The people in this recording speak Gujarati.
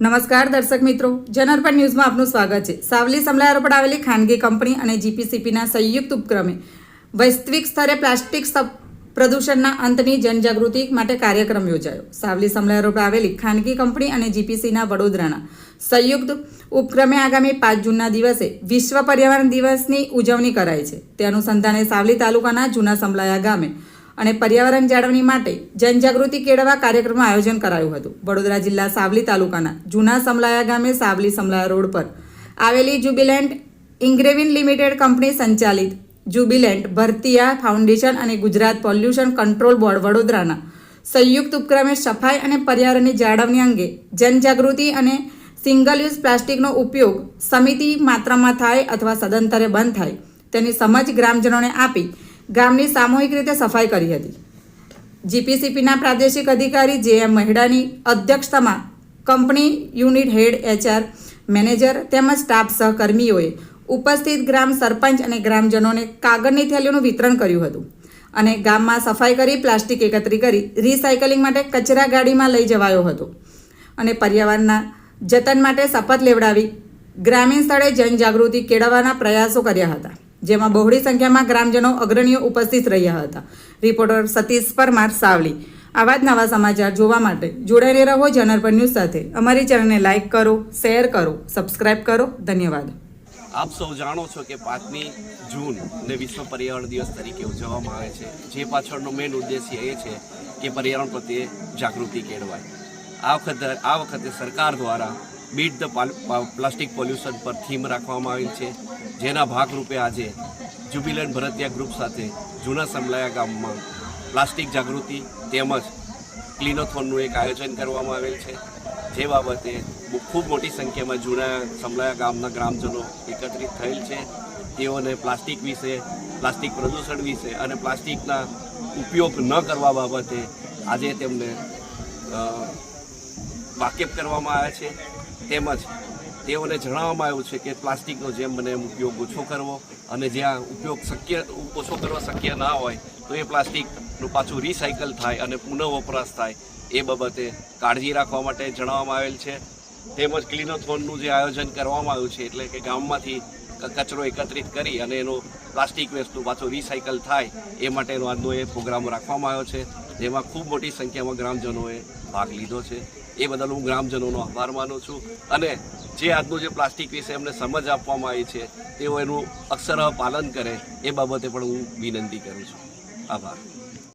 નમસ્કાર દર્શક મિત્રો, જનઅર્પણ ન્યૂઝમાં આપનું સ્વાગત છે। સાવલી સમલાયા રોડ પર આવેલી ખાનગી કંપની અને જીપીસીપીના સંયુક્ત ઉપક્રમે વૈશ્વિક સ્તરે પ્લાસ્ટિક પ્રદૂષણના અંતની જનજાગૃતિ માટે કાર્યક્રમ યોજાયો। સાવલી સમલાયા રોડ પર આવેલી ખાનગી કંપની અને જીપીસીના વડોદરાના સંયુક્ત ઉપક્રમે આગામી 5 જૂનના દિવસે વિશ્વ પર્યાવરણ દિવસની ઉજવણી કરાઈ છે। તે અનુસંધાને સાવલી તાલુકાના જૂના સમલાયા ગામે અને પર્યાવરણ જાળવણી માટે જનજાગૃતિ કેળવવા કાર્યક્રમનું આયોજન કરાયું હતું। વડોદરા જિલ્લા સાવલી તાલુકાના જૂના સમલાયા ગામે સાવલી સમલાયા રોડ પર આવેલી જ્યુબિલન્ટ ઇંગ્રેવિન લિમિટેડ કંપની સંચાલિત જ્યુબિલન્ટ ભરતિયા ફાઉન્ડેશન અને ગુજરાત પોલ્યુશન કંટ્રોલ બોર્ડ વડોદરાના સંયુક્ત ઉપક્રમે સફાઈ અને પર્યાવરણની જાળવણી અંગે જનજાગૃતિ અને સિંગલ યુઝ પ્લાસ્ટિકનો ઉપયોગ સમિતિ માત્રામાં થાય અથવા સદંતરે બંધ થાય તેની સમજ ગ્રામજનોને આપી ગામની સામૂહિક રીતે સફાઈ કરી હતી। જીપીસીપીના પ્રાદેશિક અધિકારી જે.એમ. મહેડાની અધ્યક્ષતામાં company unit head, HR manager તેમજ સ્ટાફ સહકર્મીઓએ ઉપસ્થિત ગ્રામ સરપંચ અને ગ્રામજનોને કાગળની થેલીઓનું વિતરણ કર્યું હતું અને ગામમાં સફાઈ કરી પ્લાસ્ટિક એકત્રિત કરી રિસાયકલિંગ માટે કચરા ગાડીમાં લઈ જવાયો હતો અને પર્યાવરણના જતન માટે શપથ લેવડાવી ગ્રામીણ સ્થળે જનજાગૃતિ કેળવવાના પ્રયાસો કર્યા હતા, જેમાં બહોળી સંખ્યામાં ગ્રામજનો અગ્રણીઓ ઉપસ્થિત રહ્યા હતા। રિપોર્ટર સતીશ પરમાર, સાવલી। આવા જ નવા સમાચાર જોવા માટે જોડાઈને રહો જનઅર્પણ ન્યૂઝ સાથે। અમારી ચેનલને લાઇક કરો, શેર કરો, સબસ્ક્રાઇબ કરો। ધન્યવાદ। આપ સૌ જાણો છો કે 5મી જૂન ને વિશ્વ પર્યાવરણ દિવસ તરીકે ઉજવવામાં આવે છે, જે પાછળનો મેઇન ઉદ્દેશ્ય એ છે કે પર્યાવરણ પ્રત્યે જાગૃતિ કેળવાય। આ વખતે સરકાર દ્વારા બીટ ધ પ્લાસ્ટિક પોલ્યુશન પર થીમ રાખવામાં આવેલ છે, જેના ભાગરૂપે આજે જ્યુબિલન્ટ ભરતિયા ગ્રુપ સાથે જૂના સમલાયા ગામમાં પ્લાસ્ટિક જાગૃતિ તેમજ ક્લીનોથોનનું એક આયોજન કરવામાં આવેલ છે, જે બાબતે ખૂબ મોટી સંખ્યામાં જૂના સમલાયા ગામના ગ્રામજનો એકત્રિત થયેલ છે। તેઓને પ્લાસ્ટિક વિશે, પ્લાસ્ટિક પ્રદૂષણ વિશે અને પ્લાસ્ટિકના ઉપયોગ ન કરવા બાબતે આજે તેમને વાકેફ કરવામાં આવ્યા છે, તેમજ તેઓને જણાવવામાં આવ્યું છે કે પ્લાસ્ટિકનો જેમ બને એમ ઉપયોગ ઓછો કરવો અને જ્યાં ઉપયોગ ઓછો કરવા શક્ય ના હોય તો એ પ્લાસ્ટિકનું પાછું રિસાયકલ થાય અને પુનઃ વપરાશ થાય એ બાબતે કાળજી રાખવા માટે જણાવવામાં આવેલ છે। તેમજ ક્લીનોથોનનું જે આયોજન કરવામાં આવ્યું છે, એટલે કે ગામમાંથી કચરો એકત્રિત કરી અને એનો પ્લાસ્ટિક વેસ્ટનું પાછું રિસાયકલ થાય એ માટેનો આજનો એ પ્રોગ્રામ રાખવામાં આવ્યો છે, જેમાં ખૂબ મોટી સંખ્યામાં ગ્રામજનોએ ભાગ લીધો છે। એ બદલ હું ગ્રામજનોનો આભાર માનું છું અને જે આજનું જે પ્લાસ્ટિક વિશે એમને સમજ આપવામાં આવી છે તેઓ એનું અક્ષરઃ પાલન કરે એ બાબતે પણ હું વિનંતી કરું છું। આભાર।